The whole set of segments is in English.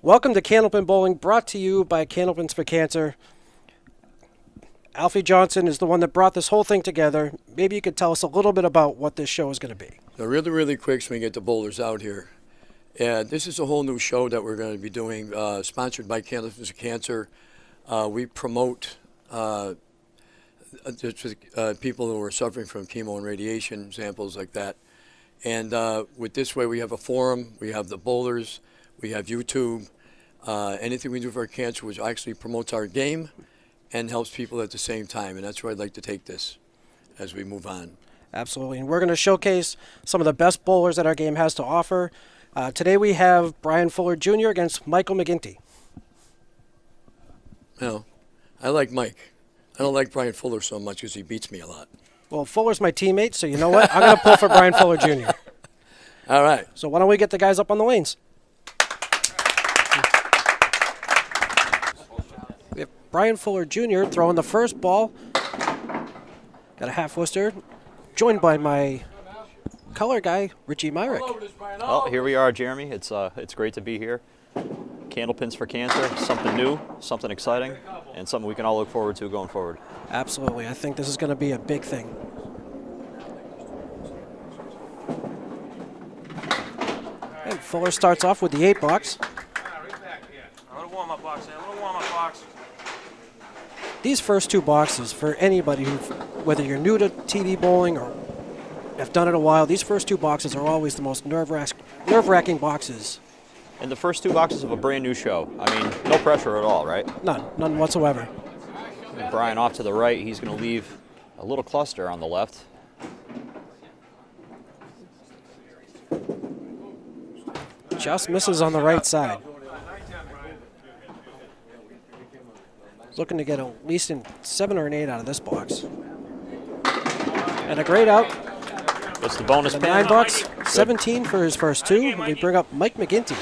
Welcome to Candlepin Bowling, brought to you by Candlepins for Cancer. Alfie Johnson is the one that brought this whole thing together. Maybe you could tell us a little bit about what this show is going to be. So really quick so we get the bowlers out here. And this is a whole new show that we're going to be doing, sponsored by Candlepins for Cancer. We promote people who are suffering from chemo and radiation, examples like that. And with this way, we have a forum, we have the bowlers, we have YouTube. Anything we do for cancer, which actually promotes our game and helps people at the same time. And that's where I'd like to take this as we move on. Absolutely. And we're going to showcase some of the best bowlers that our game has to offer. Today we have Brian Fuller Jr. against Michael McGinty. Well, I like Mike. I don't like Brian Fuller so much because he beats me a lot. Well, Fuller's my teammate, so you know what? I'm going to pull for Brian Fuller Jr. All right. So why don't we get the guys up on the lanes? We have Brian Fuller Jr. throwing the first ball. Got a half Worcester, joined by my color guy, Richie Myrick. Well, here we are, Jeremy. It's great to be here. Candlepins for Cancer, something new, something exciting, and something we can all look forward to going forward. Absolutely. I think this is going to be a big thing. And Fuller starts off with the 8 box. A little warm-up box there, a little warm-up box. These first 2 boxes, for anybody who, whether you're new to TV bowling or have done it a while, these first 2 boxes are always the most nerve-wracking boxes. And the first 2 boxes of a brand new show. I mean, no pressure at all, right? None whatsoever. And Brian off to the right, he's going to leave a little cluster on the left. Just misses on the right side. Looking to get at least 7 or 8 out of this box. And a great out. What's the bonus pin? 9 bucks, 17 for his first 2. We bring up Mike McGinty.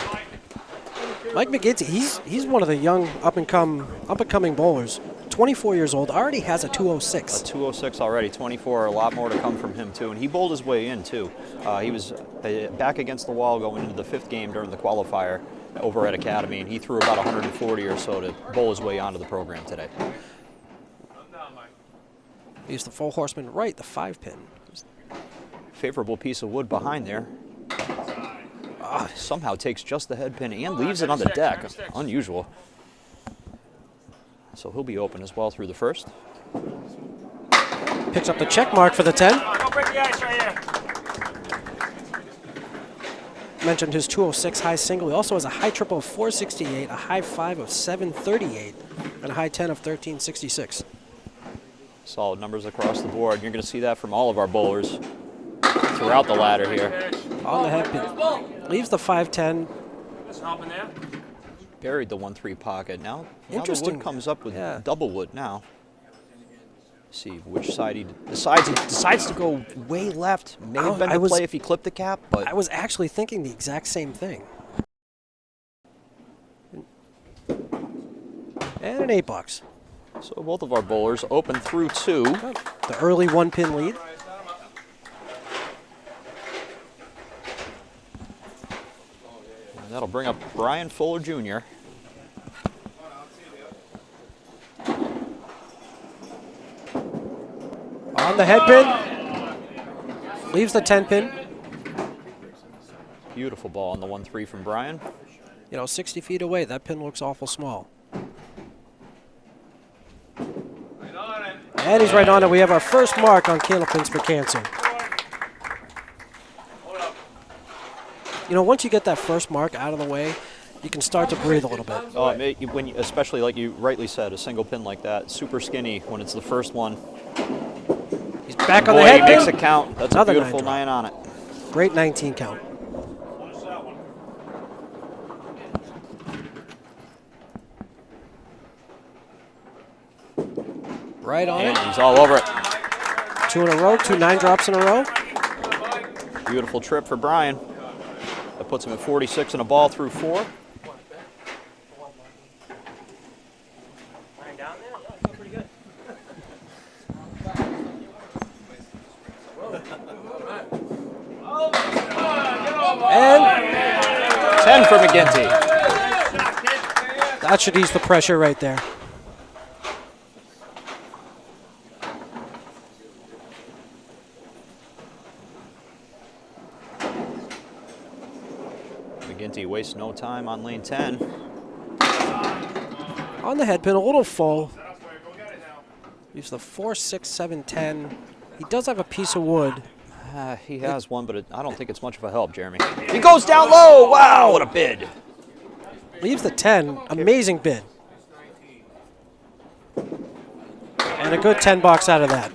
Mike McGinty, he's one of the young up-and-coming bowlers. 24 years old, already has a 206. A 206 already, 24, a lot more to come from him too. And he bowled his way in too. He was back against the wall going into the 5th game during the qualifier over at Academy, and he threw about 140 or so to bowl his way onto the program today. He's the 4 horseman right, the 5 pin. Favorable piece of wood behind there. Somehow takes just the head pin and leaves it on the deck. Unusual. So he'll be open as well through the first. Picks up the check mark for the 10. Don't break the ice right here. Mentioned his 206 high single. He also has a high triple of 468, a high 5 of 738, and a high 10 of 1366. Solid numbers across the board. You're going to see that from all of our bowlers throughout the ladder here. On the head pin. Leaves the 510. There's help in there. Buried the 1-3 pocket. Now the Interesting. wood comes up with Yeah. double wood now. See which side he decides. He decides to go way left. May have been the play if he clipped the cap, but I was actually thinking the exact same thing. And an 8 bucks. so both of our bowlers open through 2. The early 1 pin lead. And that'll bring up Brian Fuller Jr. On the head pin. Leaves the 10 pin. Beautiful ball on the 1-3 from Brian. 60 feet away. That pin looks awful small. And he's right on it. We have our first mark on Candlepins for Cancer. Once you get that first mark out of the way, you can start to breathe a little bit. Especially like you rightly said, a single pin like that, super skinny when it's the first one. He's back on the head he pin. makes it count. That's Another a beautiful 9 9 on it. Great 19 count. Right on And it. he's all over it. 2 in a row, 2 9 drops in a row. Beautiful trip for Brian. That puts him at 46 and a ball through 4. Down there? Pretty good. And 10 for McGinty. That should ease the pressure right there. McGinty wastes no time on lane 10. On the head pin, a little full. Use the 4, 6, 7, 10. He does have a piece of wood. He has one, but I don't think it's much of a help, Jeremy. He goes down low. Wow, what a bid. Leaves the 10. Amazing bid. And a good 10 bucks out of that.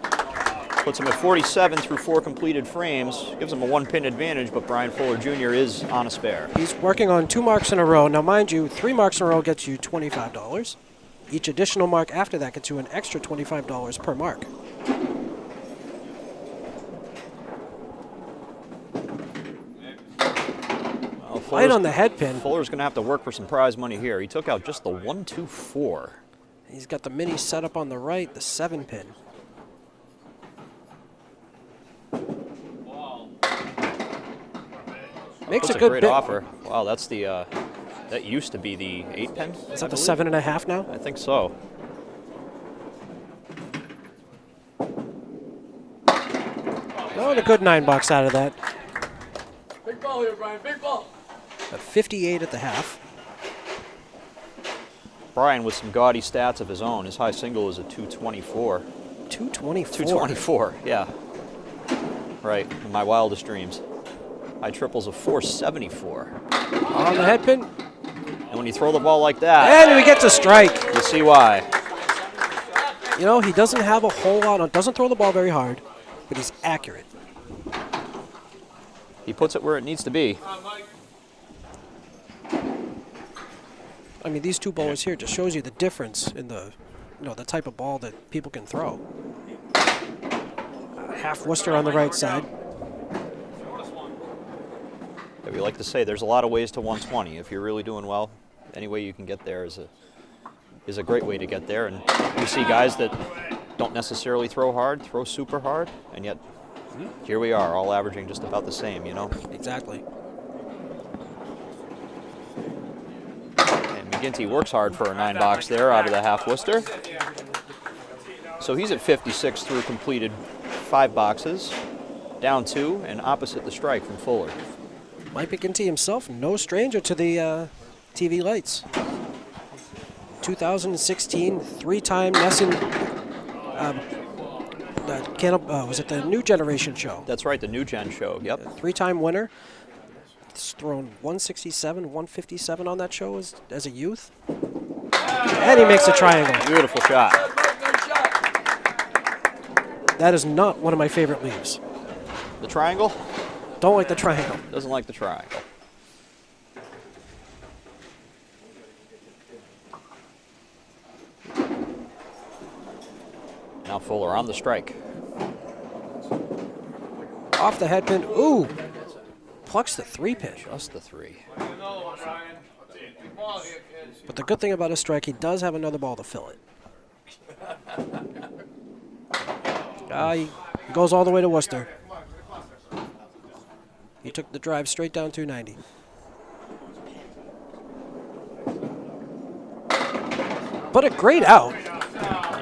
Puts him at 47 through 4 completed frames. Gives him a 1-pin advantage, but Brian Fuller Jr. is on a spare. He's working on 2 marks in a row. Now, mind you, 3 marks in a row gets you $25. Each additional mark after that gets you an extra $25 per mark. Right on the head pin. Fuller's going to have to work for some prize money here. He took out just the 1, 2, 4. He's got the mini set up on the right, the 7 pin. Makes That's a good great bid. offer. Wow, that's the that used to be the 8 pin. Is that the 7.5 now? I think so. Oh, and a good 9 bucks out of that. Big ball here, Brian. Big ball. At 58 at the half. Brian with some gaudy stats of his own. His high single is a 224. 224. 224, yeah. Right, in my wildest dreams. High triples of 474. On the head pin. And when you throw the ball like that, And we get to strike. you see why. You know, he doesn't have a whole lot on, doesn't throw the ball very hard, but he's accurate. He puts it where it needs to be. I mean, these 2 bowlers here just shows you the difference in the, the type of ball that people can throw. Half Worcester on the right side. Yeah, we like to say there's a lot of ways to 120. If you're really doing well, any way you can get there is a great way to get there. And you see guys that don't necessarily throw hard, throw super hard, and yet here we are, all averaging just about the same, you know? Exactly. And McGinty works hard for a 9 box there out of the half Worcester. So he's at 56 through completed 5 boxes, down 2, and opposite the strike from Fuller. Mike McGinty himself, no stranger to the TV lights. 2016, 3-time Nesson, was it the New Generation show? That's right, the New Gen show, yep. 3-time winner. He's thrown 167, 157 on that show as a youth. And he makes a triangle. Beautiful shot. That is not one of my favorite leaves. The triangle? Don't like the triangle. Doesn't like the triangle. Now Fuller on the strike. Off the head pin. Ooh. Plucks the 3 pin. Just the 3. But the good thing about a strike, he does have another ball to fill it. He goes all the way to Worcester. He took the drive straight down 290. But a great out.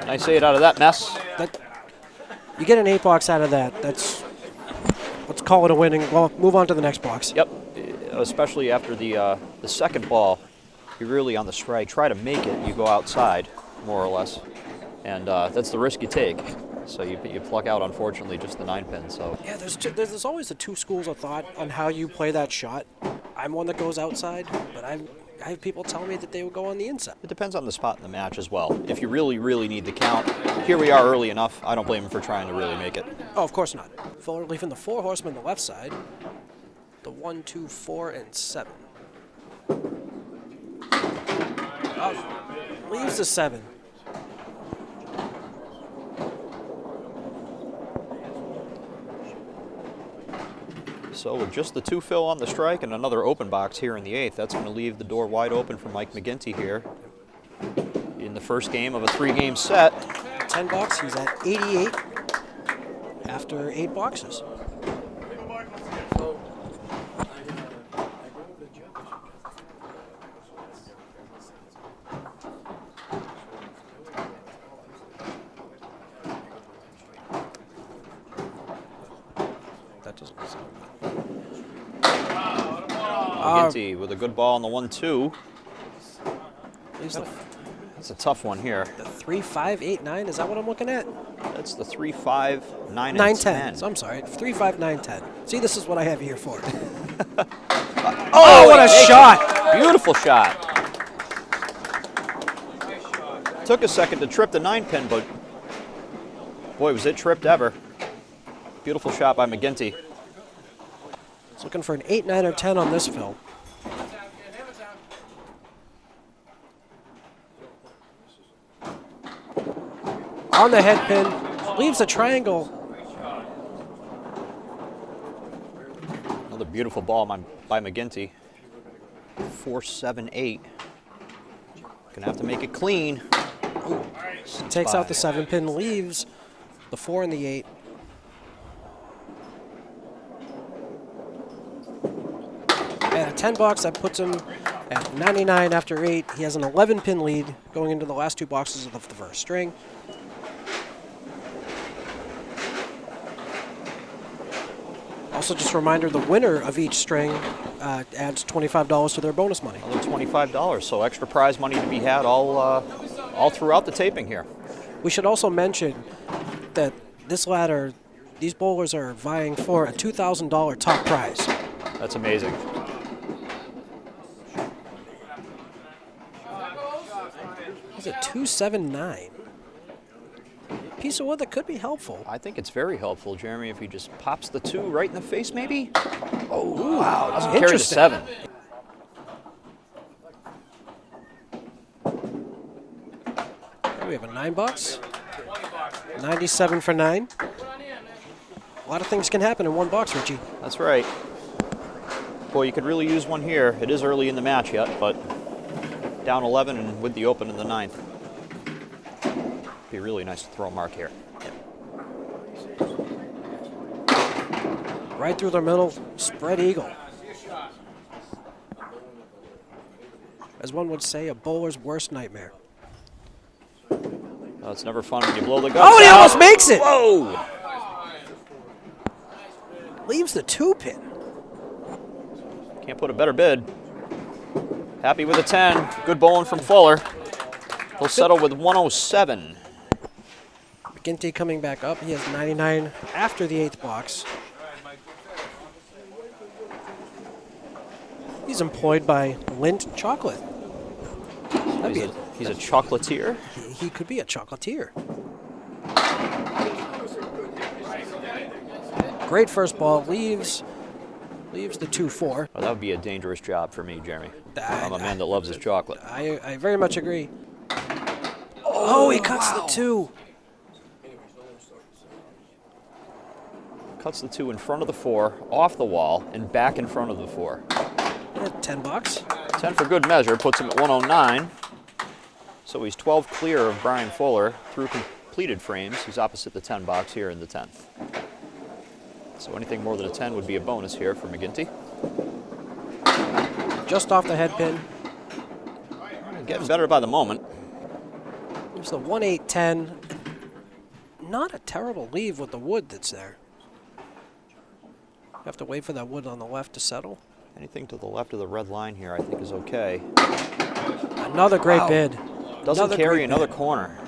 Nice 8 out of that mess. You get an 8 box out of that. Let's call it a winning. Well, move on to the next box. Yep, especially after the second ball. You're really on the strike. Try to make it. You go outside, more or less. And that's the risk you take. So you pluck out, unfortunately, just the 9 pin. So yeah, there's always the 2 schools of thought on how you play that shot. I'm one that goes outside, but I have people tell me that they would go on the inside. it depends on the spot in the match as well. If you really, really need the count, here we are early enough. I don't blame him for trying to really make it. Oh, of course not. Fuller leaving the 4 horsemen on the left side. The 1, 2, 4, and 7. Leaves the 7. So with just the 2 fill on the strike and another open box here in the 8th, that's going to leave the door wide open for Mike McGinty here in the first game of a 3-game set. 10 bucks, he's at 88 after 8 boxes. McGinty with a good ball on the 1-2. That's a tough one here. The 3, 5, 8, 9. Is that what I'm looking at? That's the 3, 5, 9, 9, and 10. 10. I'm sorry. 3, 5, 9, 10. See, this is what I have you here for. Oh, what a shot! Beautiful shot. Took a second to trip the 9-pin, but boy, was it tripped ever. Beautiful shot by McGinty. He's looking for an 8, 9, or 10 on this film. On the head pin, leaves a triangle. Another beautiful ball by McGinty. 4, 7, 8. Gonna have to make it clean. Takes out the 7 pin, leaves the 4 and the 8. And a 10 box that puts him at 99 after 8. He has an 11 pin lead going into the last 2 boxes of the first string. Also, just a reminder, the winner of each string adds $25 to their bonus money. Another $25, so extra prize money to be had all throughout the taping here. We should also mention that this ladder, these bowlers are vying for a $2,000 top prize. That's amazing. Is it 279? Piece of wood that could be helpful. I think it's very helpful, Jeremy, if he just pops the 2 right in the face, maybe. Oh, wow. Doesn't carry the Interesting. 7. We have a 9 box. 97 for 9. A lot of things can happen in one box, Richie. That's right. Boy, you could really use one here. It is early in the match yet, but down 11 and with the open in the 9th. Be really nice to throw a mark here. Right through the middle, spread eagle. As one would say, a bowler's worst nightmare. Oh, it's never fun when you blow the guts Oh, and he out. almost makes it! Whoa! Leaves the 2 pin. Can't put a better bid. Happy with a 10. Good bowling from Fuller. He'll settle with 107. McGinty coming back up. He has 99 after the 8th box. He's employed by Lindt Chocolate. He's a chocolatier. He could be a chocolatier. Great first ball. Leaves the 2-4. Well, that would be a dangerous job for me, Jeremy. I'm a man that loves his chocolate. I very much agree. Oh, he cuts the 2. Cuts the 2 in front of the 4, off the wall, and back in front of the 4. 10 bucks. 10 for good measure, puts him at 109. So he's 12 clear of Brian Fuller through completed frames. He's opposite the 10 box here in the 10th. So anything more than a 10 would be a bonus here for McGinty. Just off the head pin. Getting better by the moment. There's the 1-8-10. Not a terrible leave with the wood that's there. You have to wait for that wood on the left to settle. Anything to the left of the red line here I think is okay. Another great bid. Doesn't carry another corner.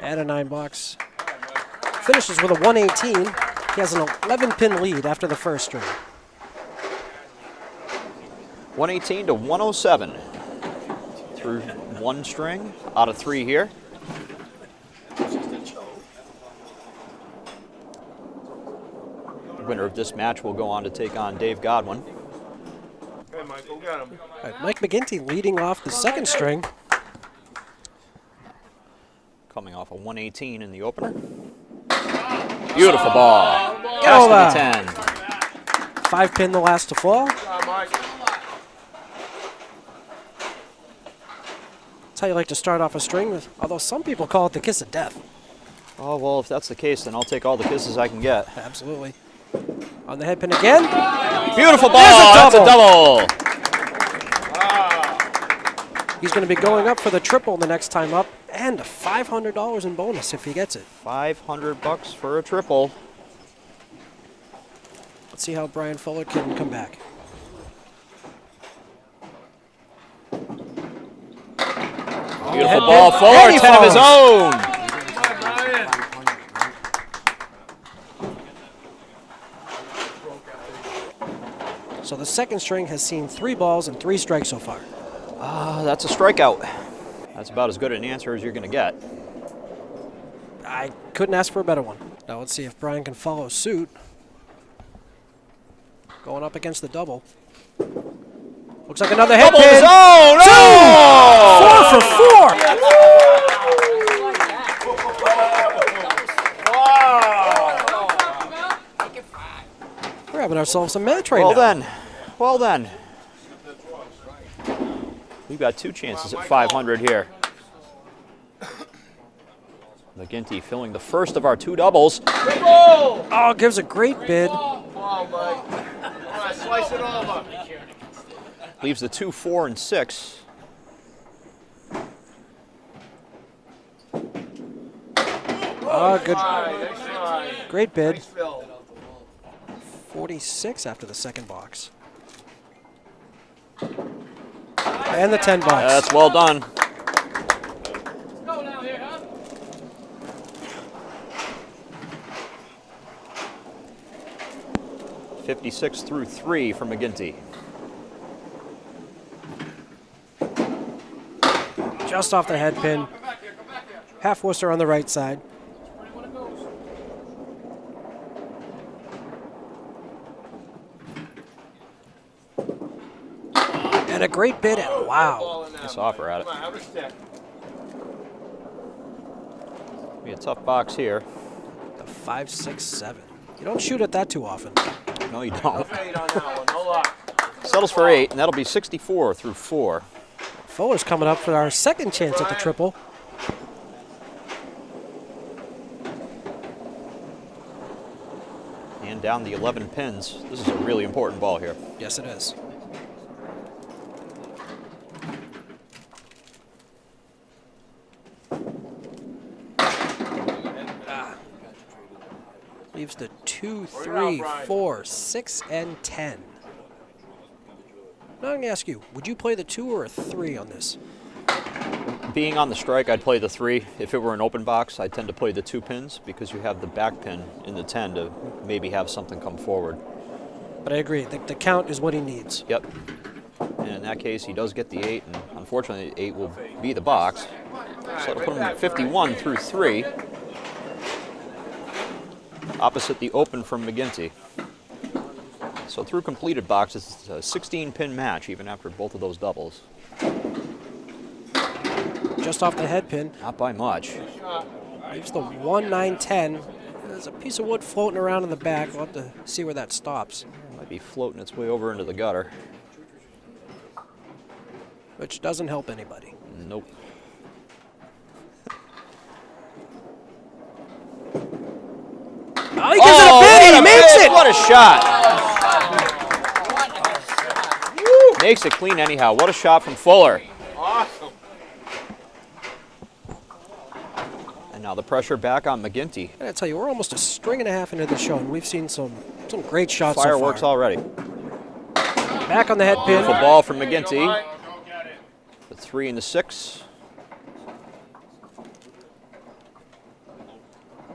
Add a 9 box. Finishes with a 118. He has an 11 pin lead after the first string. 118 to 107. Through 1 string out of 3 here. Winner of this match will go on to take on Dave Godwin. Hey, Mike, go get him. All right, Mike McGinty leading off the second string. Coming off a 118 in the opener. Beautiful ball. Get over. Casting a 10. 5 pin the last to fall. Mike. That's how you like to start off a string, although some people call it the kiss of death. Oh, well, if that's the case, then I'll take all the kisses I can get. Absolutely. On the head pin again. Beautiful ball. There's a That's a double. He's going to be going up for the triple the next time up, And $500 in bonus if he gets it. $500 for a triple. Let's see how Brian Fuller can come back. Beautiful ball. Fuller, 10 of his own. So the second string has seen 3 balls and 3 strikes so far. That's a strikeout. That's about as good an answer as you're going to get. I couldn't ask for a better one. Now let's see if Brian can follow suit. Going up against the double. Looks like another head Double pin. his own. Oh! 4 for 4. We're having ourselves a match right now. Well then. We've got 2 chances at 500 here. McGinty filling the first of our 2 doubles. Oh, gives a great bid. Slice it over. Leaves the 2, 4, and 6. Oh, good. Great bid. 46 after the second box. And the 10 bucks. That's well done. $56 through 3 for McGinty. Just off the head pin. Half Worcester on the right side. And a great bid at wow. Nice offer at it. Be a tough box here. The 5, 6, 7. You don't shoot at that too often. No, you don't. Settles for 8, and that'll be 64 through 4. Fuller's coming up for our second chance at the triple. And down the 11 pins. This is a really important ball here. Yes, it is. Leaves the 2, 3, 4, 6, and 10. Now I'm going to ask you, would you play the 2 or a 3 on this? Being on the strike, I'd play the 3. If it were an open box, I tend to play the 2 pins because you have the back pin in the 10 to maybe have something come forward. But I agree, the count is what he needs. Yep. And in that case, he does get the 8, and unfortunately, the 8 will be the box. So it'll put him at 51 through 3. Opposite the open from McGinty. So through completed boxes, it's a 16-pin match even after both of those doubles. Just off the head pin. Not by much. Leaves the 1, 9, 10. There's a piece of wood floating around in the back. We'll have to see where that stops. Might be floating its way over into the gutter. Which doesn't help anybody. Nope. Oh, he gives it a bid. He makes it. What a shot. Makes it clean anyhow. What a shot from Fuller. Awesome. And now the pressure back on McGinty. I gotta tell you, we're almost a string and a half into the show, and we've seen some great shots Fireworks so far. already. Back on the head pin. Beautiful ball from McGinty. The 3 and the 6.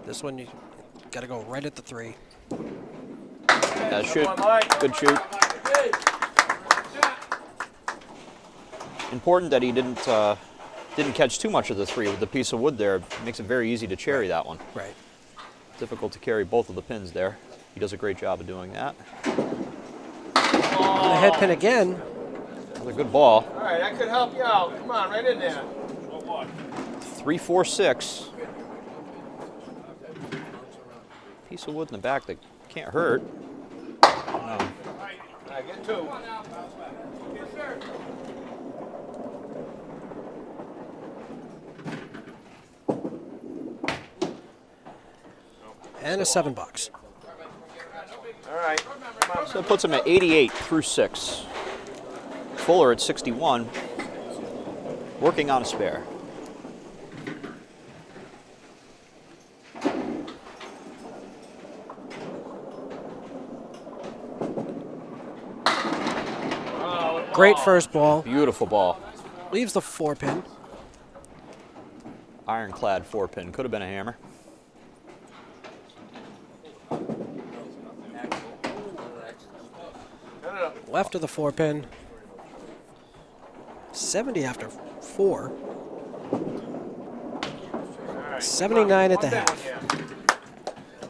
This one, you got to go right at the 3. Shoot. Good shoot. Important that he didn't catch too much of the 3 with the piece of wood there. It makes it very easy to cherry that one. Right. Difficult to carry both of the pins there. He does a great job of doing that. On the head pin again. Another good ball. All right, that could help you out. Come on, right in there. 3, 4, 6. Piece of wood in the back that can't hurt. All right, get 2. And a 7 bucks. All right. Come on. So it puts him at 88 through 6. Fuller at 61, working on a spare. Great first ball. Beautiful ball. Leaves the 4-pin. Ironclad 4-pin. Could have been a hammer. Left of the 4-pin. 70 after 4. 79 at the half.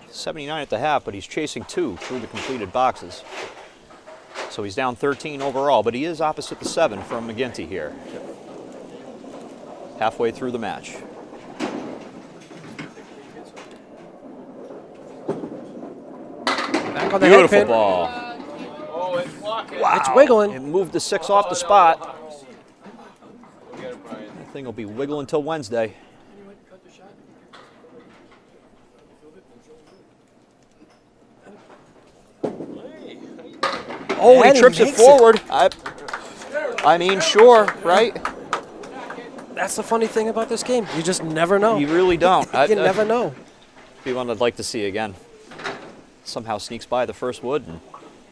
79 at the half, but he's chasing 2 through the completed boxes. So he's down 13 overall, but he is opposite the 7 from McGinty here. Halfway through the match. Back on the Beautiful head pin. ball. Oh, it's blocking. Wow. It's wiggling. It moved the 6 off the spot. Go get it, Brian. That thing will be wiggling until Wednesday. Oh, And he he trips it makes it. forward. I mean, sure, right? That's the funny thing about this game. You just never know. You really don't. You never know. Be one I'd like to see again. Somehow sneaks by the first wood and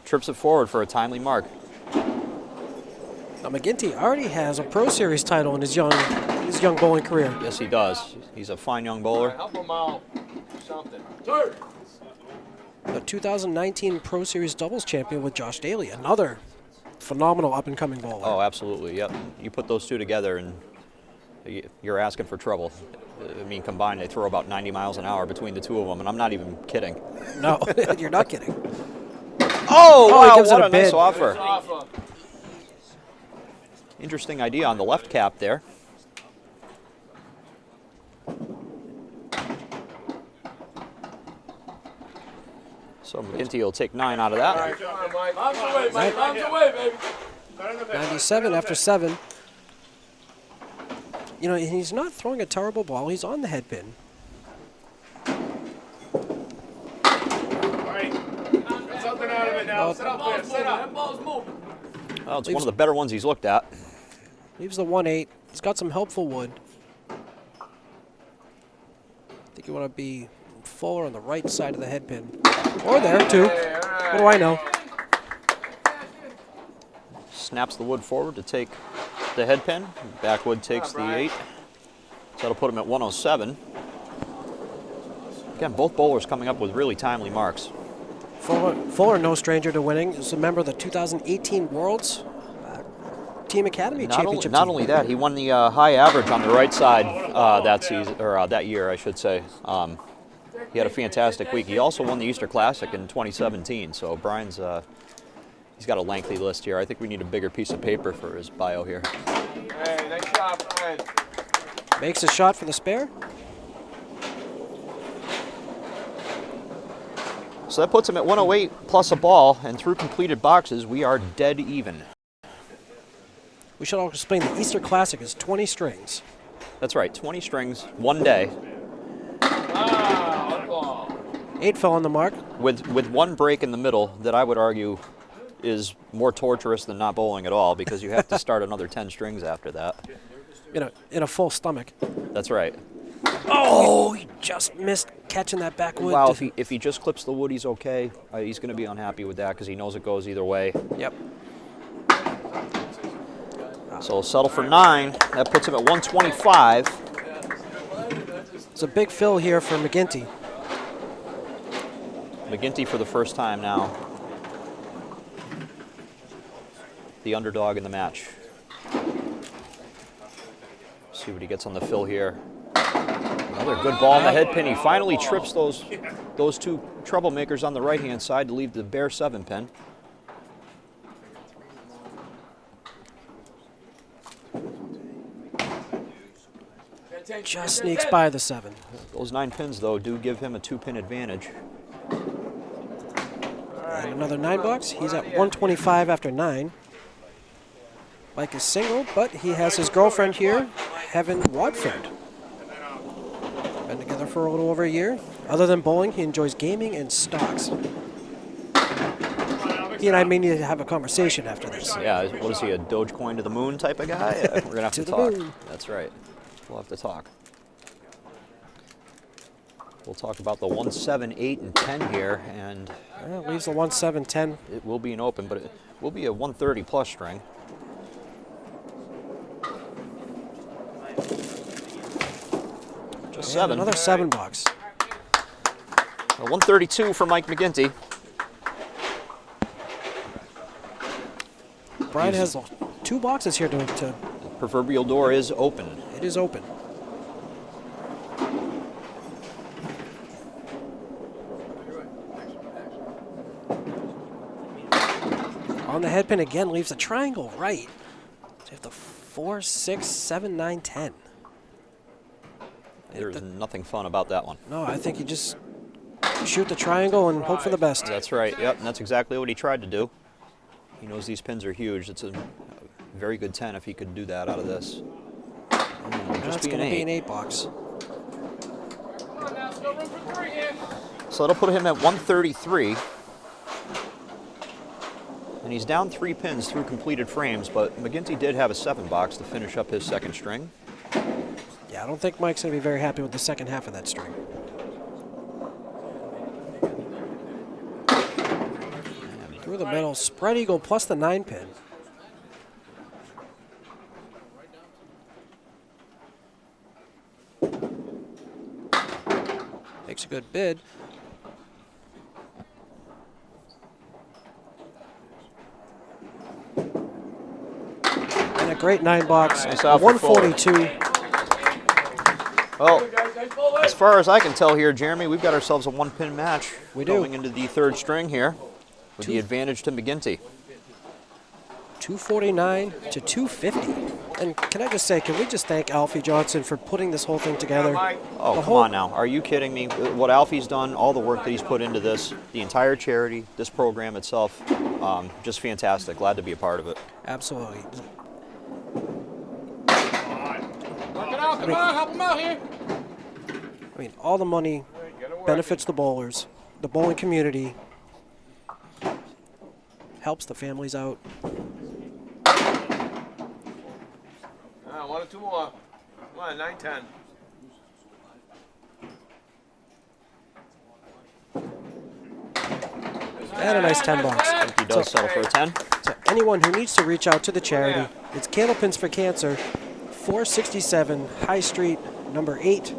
trips it forward for a timely mark. Now McGinty already has a Pro Series title in his young bowling career. Yes, he does. He's a fine young bowler. Help him out. Something. A 2019 Pro Series doubles champion with Josh Daly, another phenomenal up-and-coming bowler. Oh, absolutely. Yep. You put those two together and you're asking for trouble. I mean, combined, they throw about 90 miles an hour between the two of them, and I'm not even kidding. No, you're not kidding. Oh, he wow, gives it what a a nice bid. offer. Offer. Interesting idea on the left cap there. So McGinty will take 9 out of All that. right, come on, Mike. Bombs away, Mike. Bombs away, baby. 97 after 7. You know, he's not throwing a terrible ball. He's on the head pin. Something out of it now. Sit up there. Sit up. Well, it's one of the better ones he's looked at. Leaves the 1-8. He's got some helpful wood. I think you want to be fuller on the right side of the head pin. Or there, too. What do I know? Snaps the wood forward to take the head pin. Back wood takes the 8. So that'll put him at 107. Again, both bowlers coming up with really timely marks. Fuller, no stranger to winning. He's a member of the 2018 Worlds Team Academy Championship Not team. only that, he won the high average on the right side that season, or that year, I should say. He had a fantastic week. He also won the Easter Classic in 2017. So Brian's he's got a lengthy list here. I think we need a bigger piece of paper for his bio here. Hey, nice job, Brian. Makes a shot for the spare. So that puts him at 108 plus a ball, and through completed boxes, we are dead even. We should also explain the Easter Classic is 20 strings. That's right, 20 strings, 1 day, Ah, ball. 8 fell on the mark. with 1 break in the middle that I would argue is more torturous than not bowling at all, because you have to start another 10 strings after that. In a full stomach. That's right. Oh, he just missed catching that backwood. Wow, if he just clips the wood, he's okay. He's going to be unhappy with that because he knows it goes either way. Yep. So he'll settle for 9. That puts him at 125. It's a big fill here for McGinty. McGinty for the first time now. The underdog in the match. See what he gets on the fill here. Another good ball on the head pin. He finally trips those two troublemakers on the right-hand side to leave the bare 7 pin. Just sneaks by the 7. Those 9 pins, though, do give him a 2-pin advantage. And another 9 bucks. He's at 125 after 9. Mike is single, but he has his girlfriend here, Heaven Wadford. Been together for a little over a year. Other than bowling, he enjoys gaming and stocks. He and I may need to have a conversation after this. Yeah, what is he, a Dogecoin to the moon type of guy? We're going to have to the talk. moon. That's right. We'll have to talk. We'll talk about the 1, 7, 8, and 10 here, and Leaves the 1, 7, 10. it will be an open, but it will be a 130 plus string. So 7. Another $7. 132 for Mike McGinty. Brian has 2 boxes here to Proverbial door is open. it is open. On the head pin again, leaves a triangle right. So you have the 4, 6, 7, 9, 10. There's nothing fun about that one. No, I think you just shoot the triangle and hope for the best. That's right. Yep, and that's exactly what he tried to do. He knows these pins are huge. It's a very good 10 if he could do that out of this. That's going to be an 8 box. So that'll put him at 133. And he's down 3 pins through completed frames, but McGinty did have a 7 box to finish up his second string. Yeah, I don't think Mike's going to be very happy with the second half of that string. Through the middle, spread eagle plus the 9 pin. Makes a good bid. And a great 9 box, Nice out for 142. Well, as far as I can tell here, Jeremy, we've got ourselves a 1-pin match. We do. Going into the 3rd string here with the advantage to McGinty. 249 to 250. And can I just say, can we just thank Alfie Johnson for putting this whole thing together? Oh, come on now. Are you kidding me? What Alfie's done, all the work that he's put into this, the entire charity, this program itself, just fantastic. Glad to be a part of it. Absolutely. Come on, help him out here. I mean, all the money benefits the bowlers, the bowling community, helps the families out. 1 or 2 more. Come on, 9, 10. And a nice 10 box. I think he does settle for a 10. So anyone who needs to reach out to the charity, it's Candlepins for Cancer, 467 High Street, number 8,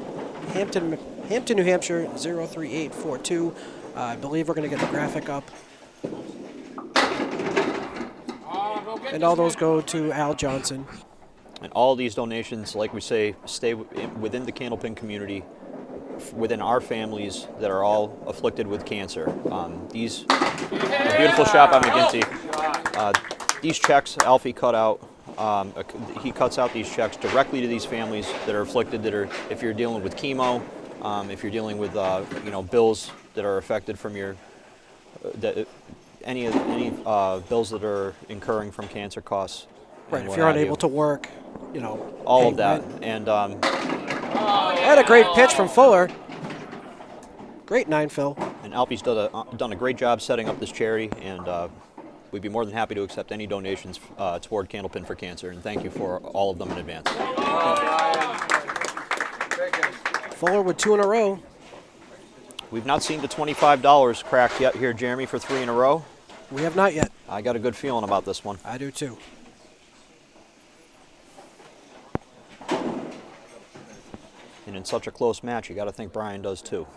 Hampton, New Hampshire, 03842. I believe we're going to get the graphic up. And all those go to Al Johnson. And all these donations, like we say, stay within the Candlepin community, within our families that are all afflicted with cancer. These a beautiful shot by McGinty. These checks Alfie cut out. He cuts out these checks directly to these families that are afflicted. That are, if you're dealing with chemo, if you're dealing with bills that are affected from your any bills that are incurring from cancer costs. Right, if you're unable to work, all of that. Rent. And a great pitch from Fuller. Great 9 fill. And Alfie's done a great job setting up this charity, and we'd be more than happy to accept any donations toward Candlepin for Cancer, and thank you for all of them in advance. Fuller with 2 in a row. We've not seen the $25 cracked yet here, Jeremy, for 3 in a row. We have not yet. I got a good feeling about this one. I do too. And in such a close match, you got to think Brian does too.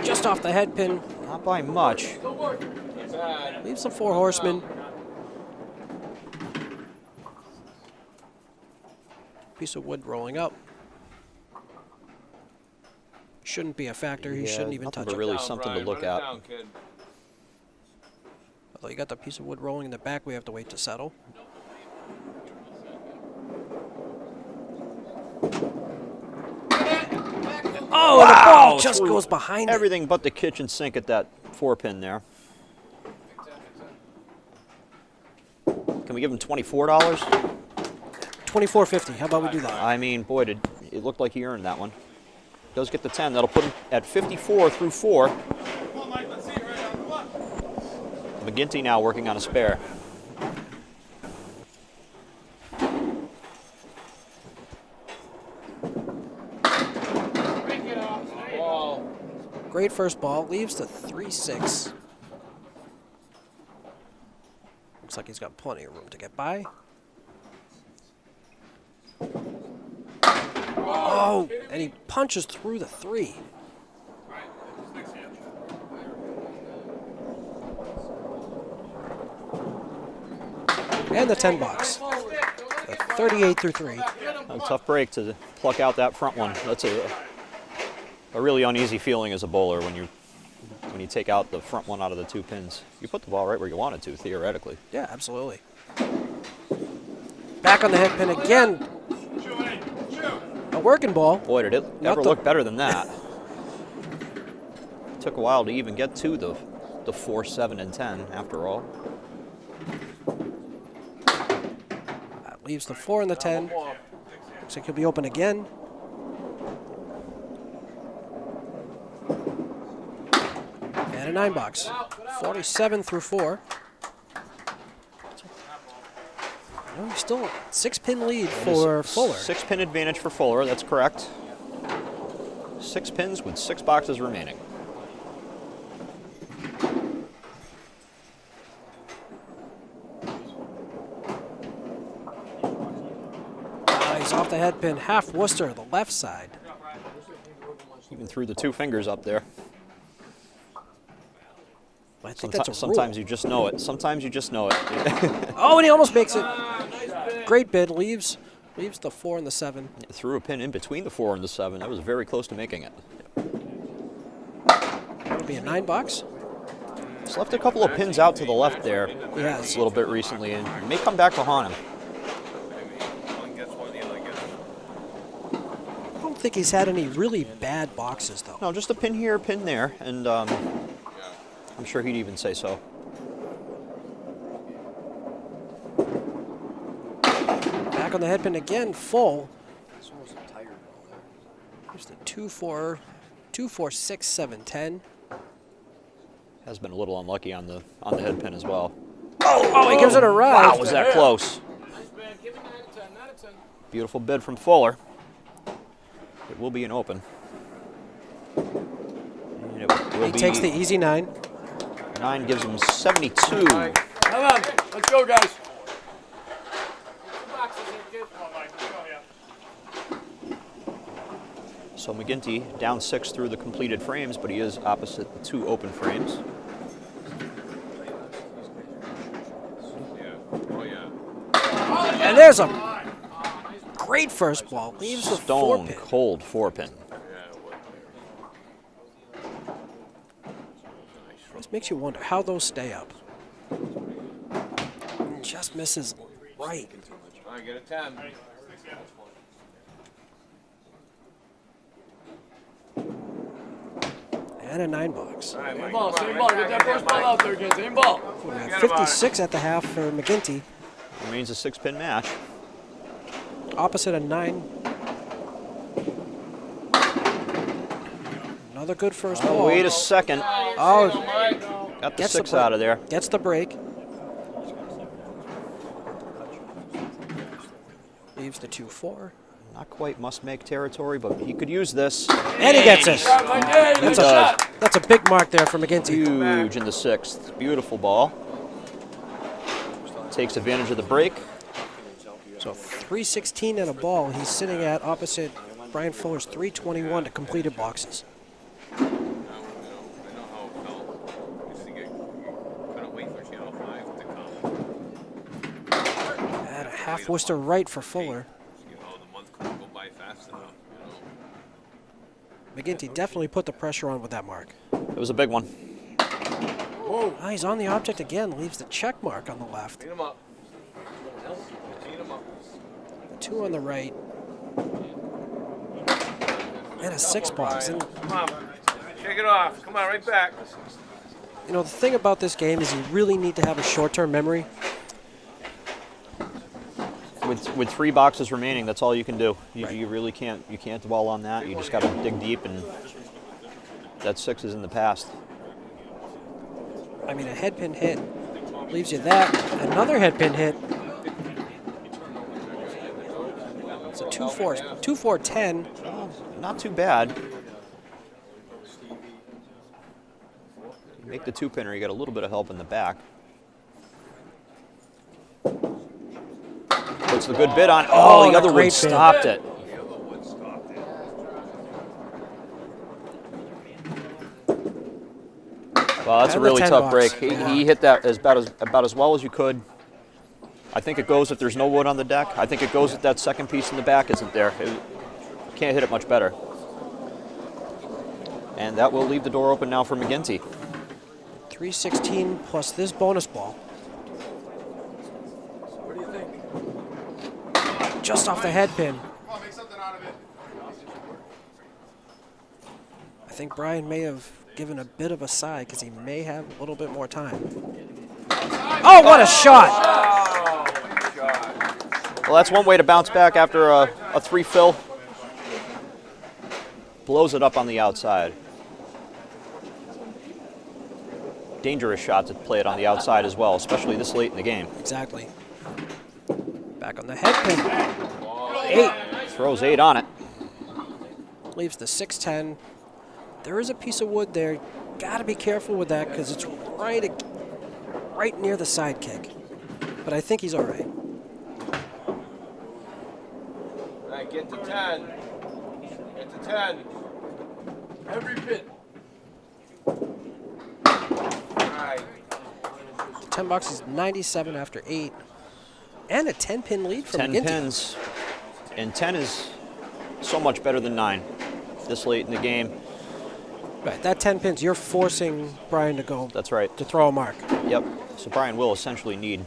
Just off the head pin. Not by much. Leaves the 4 horsemen. Piece of wood rolling up. Shouldn't be a factor. He shouldn't even touch but it. really something to look at. Although you got the piece of wood rolling in the back, we have to wait to settle. Oh, wow. The ball just goes behind everything but the kitchen sink at that 4-pin there. Can we give him $24? $24.50. How about we do that? I mean, boy, it looked like he earned that one. Does get the 10. That'll put him at 54 through 4. McGinty now working on a spare. Great first ball. Leaves the 3-6. Looks like he's got plenty of room to get by. Oh, and he punches through the 3. And the 10 box. The 38 through 3. A tough break to pluck out that front one. That's a really uneasy feeling as a bowler when you take out the front one out of the 2 pins. You put the ball right where you want it to, theoretically. Yeah, absolutely. Back on the head pin again. A working ball. Boy, did it ever look better than that. Took a while to even get to the 4, 7, and 10 after all. That leaves the 4 and the 10. Looks like he'll be open again. And a 9 box. 47 through 4. No, still 6-pin lead for Fuller. 6-pin advantage for Fuller, that's correct. 6 pins with 6 boxes remaining. He's off the head pin, half Worcester, the left side. Even threw the 2 fingers up there. I think that's a sometimes rule. you just know it. Sometimes you just know it. Oh, and he almost makes it. Great bid. Leaves the 4 and the 7. Threw a pin in between the 4 and the 7. That was very close to making it. That'll be a 9 box. He's left a couple of pins out to the left there. Yes. A little bit recently, and may come back to haunt him. I don't think he's had any really bad boxes, though. No, just a pin here, a pin there, and I'm sure he'd even say so. Back on the head pin again, full. Here's the 2, 4, 2, 4, 6, 7, 10. Has been a little unlucky on the head pin as well. Oh, he gives it a ride. Wow, was that close? Beautiful bid from Fuller. It will be an open. And it will He be takes the easy 9. 9 gives him 72. Come on, let's go, guys. So McGinty down 6 through the completed frames, but he is opposite the 2 open frames. And there's a great first ball. Leaves the 4 Stone pin. cold 4-pin. This makes you wonder how those stay up. Just misses right. All right, get a 10. And a 9 box. Same ball, same ball. Get that first ball out there again. Same ball. We have 56 at the half for McGinty. Remains a 6-pin match. Opposite a 9. Another good first ball. Oh, wait a second. Oh, Got the Gets 6 the- out of there. gets the break. Leaves the 2, 4. Not quite must-make territory, but he could use this. And he gets it. Shot, Mike. Yeah, good shot. That's a big mark there for McGinty. Huge in the 6th. Beautiful ball. Takes advantage of the break. So 316 and a ball. He's sitting at opposite Brian Fuller's 321 to completed boxes. And a half Worcester right for Fuller. McGinty definitely put the pressure on with that mark. It was a big one. Oh, he's on the object again. Leaves the check mark on the left. Clean him up. Clean him up. The 2 on the right. And a 6 box. And Come on. Shake it off. Come on, right back. you know, the thing about this game is you really need to have a short-term memory. With 3 boxes remaining, that's all you can do. You, Right. you really can't dwell on that. You just got to dig deep, and that 6 is in the past. I mean, a head pin hit leaves you that. Another head pin hit. It's a 2-4, 2-4-10. Not too bad. You make the 2-pinner, you got a little bit of help in the back. Puts the good bid on. Oh, the and a other great one bid. stopped it. Well, that's a And the really 10 tough box. break. He hit that about as well as you could. I think it goes if there's no wood on the deck. I think it goes if that second piece in the back isn't there. Can't hit it much better. And that will leave the door open now for McGinty. 316 plus this bonus ball. What do you think? Just off the head pin. Come on, make something out of it. I think Brian may have given a bit of a sigh because he may have a little bit more time. Oh, what a shot! Well, that's one way to bounce back after a 3-fill. Blows it up on the outside. Dangerous shot to play it on the outside as well, especially this late in the game. Exactly. Back on the head pin. 8. Throws 8 on it. Leaves the 610. There is a piece of wood there. Got to be careful with that because it's right near the side kick. But I think he's all right. All right, get to 10. Get to 10. Every pin. All right. The 10 box is 97 after 8. And a 10-pin lead for 10 McGinty. pins. And 10 is so much better than 9 this late in the game. Right, that 10 pins, you're forcing Brian to go. That's right. To throw a mark. Yep. So Brian will essentially need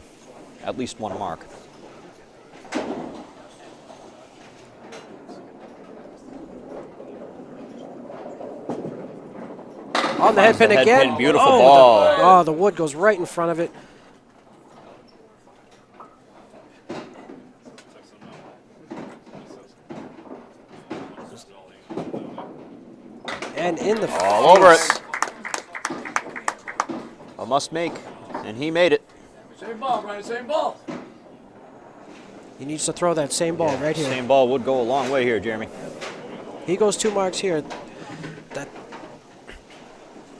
at least 1 mark. On the head pin head again. pin, beautiful oh, ball. The wood goes right in front of it. And in the All over face. it. A must make, and he made it. Same ball, Brian, same ball. He needs to throw that same ball right here. Same ball would go a long way here, Jeremy. He goes 2 marks here.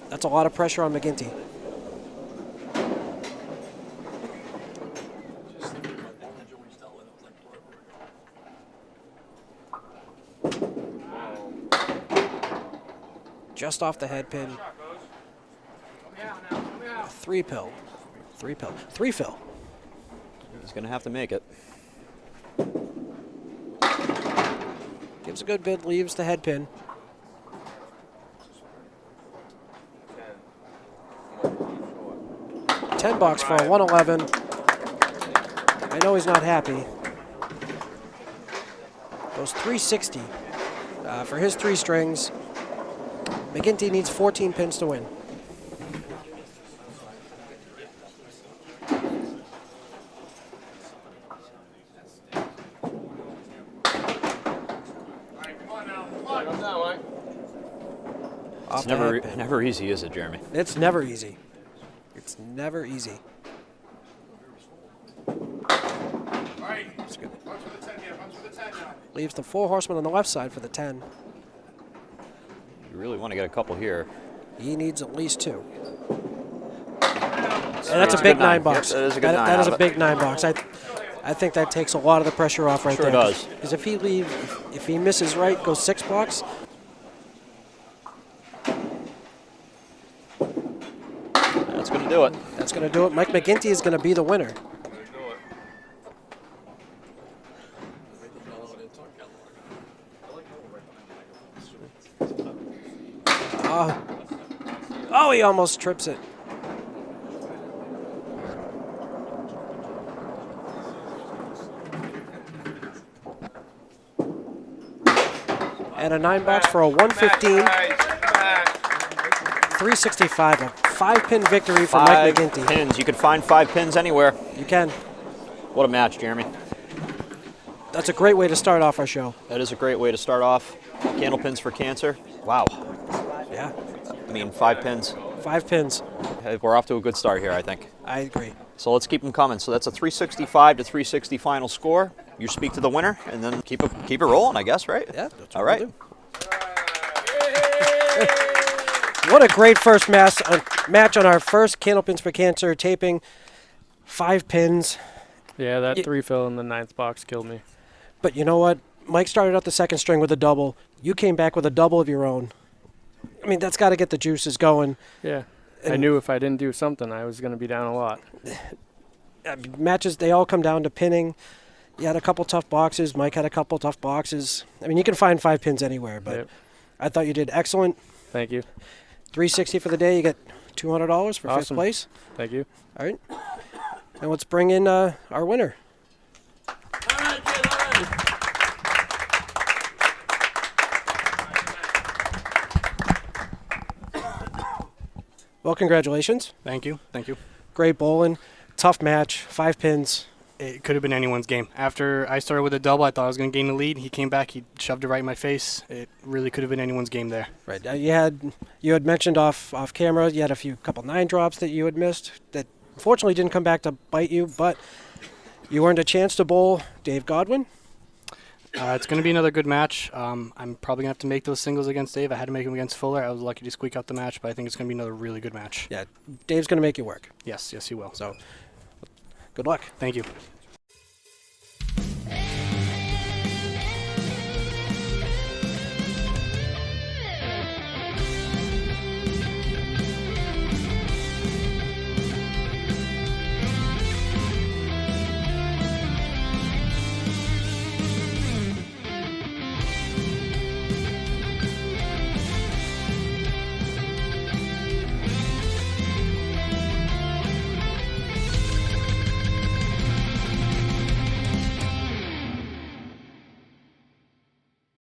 That's a lot of pressure on McGinty. Just off the head pin. 3-pill. 3-pill. 3-fill. He's going to have to make it. Gives a good bid, leaves the head pin. 10 bucks for a 111. I know he's not happy. Goes 360 for his 3 strings. McGinty needs 14 pins to win. It's never easy, is it, Jeremy? It's never easy. It's never easy. That's good. Leaves the 4 horsemen on the left side for the 10. You really want to get a couple here. He needs at least 2. And that's a big 9 box. Yep, that is a good 9. That is a big 9 box. I think that takes a lot of the pressure off right Sure there. does. Because if he misses right, goes 6 bucks. That's going to do it. That's going to do it. Mike McGinty is going to be the winner. Oh, he almost trips it. And a 9 box for a 115. 365, a 5-pin victory for Mike 5 McGinty. pins. You can find 5 pins anywhere. You can. What a match, Jeremy. That's a great way to start off our show. That is a great way to start off. Candlepins for cancer. Wow. Yeah, I mean, 5 pins. 5 pins. We're off to a good start here, I think. I agree. So let's keep them coming. So that's a 365 to 360 final score. You speak to the winner, and then keep it rolling, I guess, right? Yeah, that's what All we'll right. do. What a great first match on our first Candlepins for Cancer taping. 5 pins. Yeah, that 3-fill in the 9th box killed me. But you know what? Mike started out the second string with a double. You came back with a double of your own. I mean, that's got to get the juices going. Yeah. I knew if I didn't do something, I was going to be down a lot. Matches, they all come down to pinning. You had a couple tough boxes. Mike had a couple tough boxes. I mean, you can find 5 pins anywhere, but Yep. I thought you did excellent. Thank you. $360 for the day. You get $200 for fifth Awesome. place. Thank you. All right. And let's bring in our winner. Well, congratulations. Thank you. Great bowling. Tough match. 5 pins. It could have been anyone's game. After I started with a double, I thought I was going to gain the lead. He came back. He shoved it right in my face. It really could have been anyone's game there. Right. You had mentioned off camera you had a couple 9 drops that you had missed that unfortunately didn't come back to bite you, but you earned a chance to bowl Dave Godwin. It's going to be another good match. I'm probably going to have to make those singles against Dave. I had to make them against Fuller. I was lucky to squeak out the match, but I think it's going to be another really good match. Yeah, Dave's going to make you work. Yes, he will. So, good luck. Thank you.